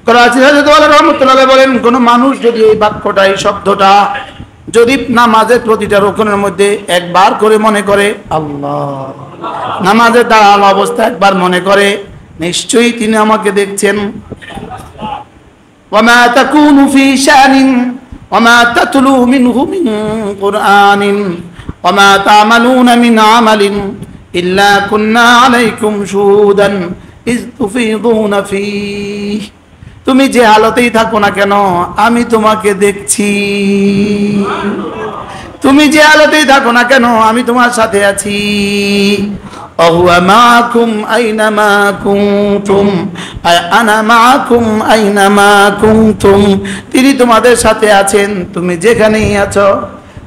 করাচি হযরত ওয়ালি রাহমাতুল্লাহ বলেন, কোন মানুষ যদি এই বাক্যটা, এই শব্দটা যদি নামাজের প্রতিটা রুকুনের মধ্যে একবার করে মনে করে আল্লাহ, নামাজের দাঁড়ানো অবস্থা একবার মনে করে, নিশ্চয়ই তিনি আমাকে দেখছেন। ওয়ামা তাকুনু ফি শানিন ওয়ামা তাতলু মিনহু মিন কুরআনিন ওয়ামা তা'মালুনা মিন আমালিন ইল্লা কুন্না আলাইকুম শুহুদান ইয তুফিদুনা ফীহি। তুমি যে হালতেই থাকো না কেন আমি তোমাকে দেখছি, তুমি যে হালতেই থাকো না কেন আমি তোমার সাথে আছি। ওহুয়া মাআকুম আইনামা কুনতুম আনা মাআকুম আইনামা কুনতুম। তিনি তোমাদের সাথে আছেন তুমি যেখানেই আছো,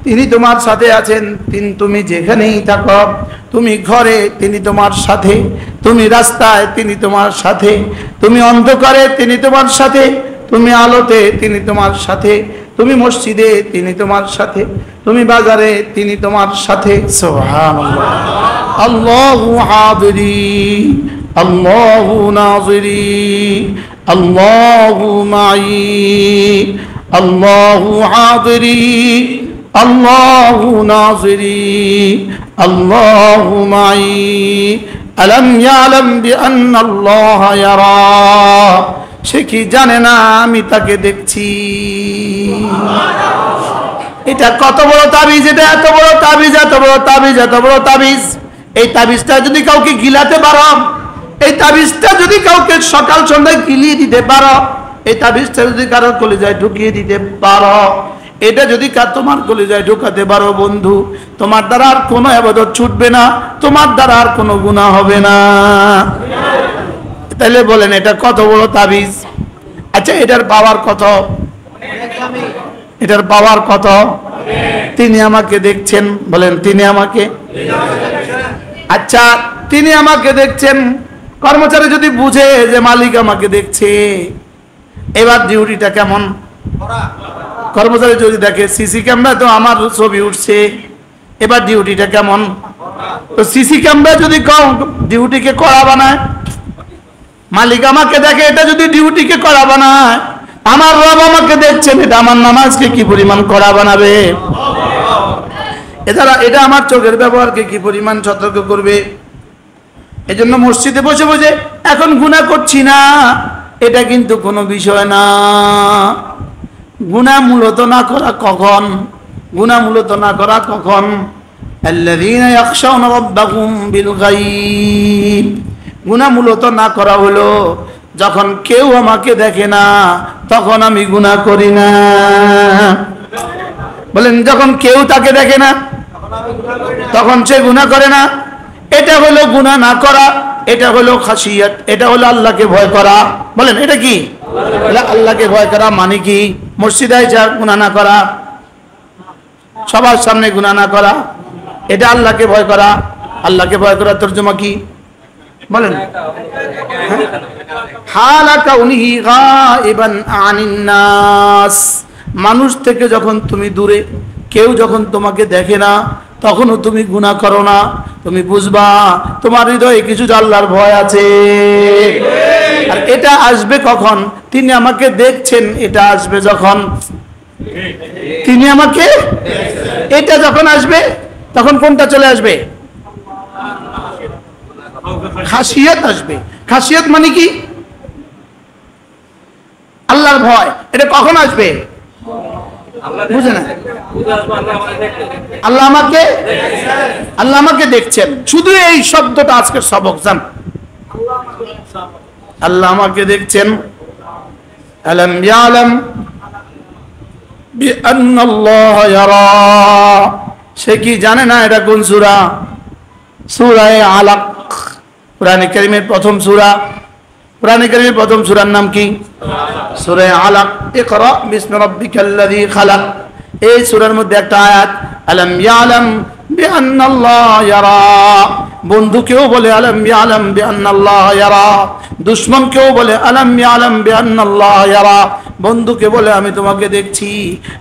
তিনি তোমার সাথে আছেন তুমি যেখানেই থাকো। তুমি ঘরে তিনি তোমার সাথে, তুমি রাস্তায় তিনি তোমার সাথে, তুমি অন্ধকারে তিনি তোমার সাথে, তুমি আলোতে তিনি তোমার সাথে, তুমি মসজিদে তিনি তোমার সাথে, তুমি বাজারে তিনি তোমার সাথে। সুবহানাল্লাহ। আল্লাহু হাদিরি আল্লাহু নাযিরি আল্লাহু মাই আল্লাহু হাদিরি আল্লাহু নাযিরি আল্লাহু মাই আলাম ইয়ালাম বিআন্নাল্লাহা ইয়ারা। সে কি জানে না আমি তাকে দেখছি। এটা কত বড় তাবিজ, এটা এত বড় তাবিজ, এত বড় তাবিজ, এত বড় তাবিজ। এই তাবিজটা যদি কাউকে গিলাতে পারো, এই তাবিজটা যদি কাউকে সকাল সন্ধ্যায় গিলিয়ে দিতে পারো, এই তাবিজটা যদি কারো কলিজায় ঢুকিয়ে দিতে পারো, এটা যদি তোমার কলিজায় ঢুকাতে পারো বন্ধু, তোমার দ্বারা আর কোনো ইবাদত ছুটবে না, তোমার দ্বারা আর কোনো গুনাহ হবে না। তাহলে বলেন এটা কত বড় তাবিজ। আচ্ছা এটার পাওয়ার কত? এটার পাওয়ার কত? তিনি আমাকে দেখছেন, বলেন তিনি আমাকে। আচ্ছা তিনি আমাকে দেখছেন, কর্মচারী যদি বুঝে যে মালিক আমাকে দেখছে, এবার ডিউটিটা কেমন? কর্মচারী যদি দেখে সিসি ক্যামেরা তো আমার ছবি উঠছে, এবার ডিউটিটা কেমন? তো সিসি ক্যামেরা যদি ডিউটিকে কড়া বানায়, মালিক আমাকে দেখে, এটা যদি ডিউটিকে কড়া বানায়, আমার রব আমাকে দেখছেন, এটা আমার নামাজকে কি পরিমাণ কড়া বানাবে। এটা আমার চোখের ব্যবহারকে কি পরিমাণ সতর্ক করবে। এজন্য মসজিদে বসে বসে এখন গুনাহ করছি না, এটা কিন্তু কোনো বিষয় না। গুনাহ মূলত না করা কখন? গুনাহ মূলত না করা কখন? আল্লাযীনা ইয়াখশাউনা রাব্বাহুম বিল গায়ব। গুনাহ মূলত না করা হলো যখন কেউ আমাকে দেখে না, তখন আমি গুনাহ করি না। বলেন যখন কেউ তাকে দেখে না তখন সে গুনাহ করে না। এটা হলো গুনাহ না করা, এটা হলো খাশিয়াত, এটা হলো আল্লাহকে ভয় করা। বলেন এটা কি? আল্লাহকে ভয় করা মানে কি? মসজিদে যা গুনাহ না করা, সবার সামনে গুনাহ না করা, এটা আল্লাহকে ভয় করা। আল্লাহকে ভয় করার তরজমা কি বলেন? হালা কাউনিহি গায়বান আনিন নাস। মানুষ থেকে যখন তুমি দূরে, কেউ যখন তোমাকে দেখে না, তখনও তুমি গুনাহ করো না। তুমি বুঝবা তোমার হৃদয়ে কিছু আল্লাহর ভয় আছে। আর এটা আসবে কখন? তিনি আমাকে দেখছেন, এটা আসবে যখন তিনি আমাকে, এটা যখন আসবে তখন কোনটা চলে আসবে? খাশিয়াত আসবে। খাশিয়াত মানে কি? আল্লাহর ভয়। এটা কখন আসবে? বুঝে না? আল্লাহ আমাকে দেখছেন। শুধু এই শব্দটা আজকের সবক জান। আল্লাহ আমাকে দেখছেন। আলাম ইয়ালাম বিআন্নাল্লাহ ইয়ারা। সে কি জানে না? এটা কোন সূরা? সূরা আলাক, কোরআনে কারীমের প্রথম সূরা। কোরআনে কারীমের প্রথম সূরার নাম কি? সূরা আলাক। ইকরা বিসমি রাব্বিকাল্লাযী খালাক। এই সূরার মধ্যে একটা আয়াত আলাম ইয়ালাম বিআন্নাল্লাহ ইয়ারা। বন্ধুকেও বলে আলাম ইয়ালাম বিআন্নাল্লাহ ইয়ারা, দুশমনকেও বলে আলাম ইয়ালাম বিআন্নাল্লাহ ইয়ারা। বন্ধুকে বলে আমি তোমাকে দেখছি,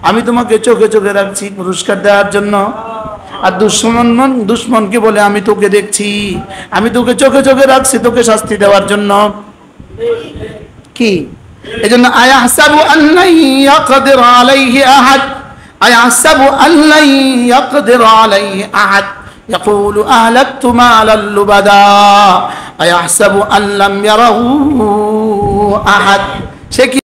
আমি তোমাকে চোখে চোখে রাখছি পুরস্কার দেওয়ার জন্য। আর দুশমনকে বলে আমি তোকে দেখছি, আমি তোকে চোখে চোখে রাখছি তোকে শাস্তি দেওয়ার জন্য। কি এজন্য আয়াহসাবু আল্লা ইয়াকদির আলাইহি আহাদ, আয়াহসাবু আল্লা ইয়াকদির আলাইহি আহাদ ইয়াকুলু আহলাকতু মালাল লুবাদা আয়াহসাবু আল্লাম ইয়ারাহু আহাদ। সে কি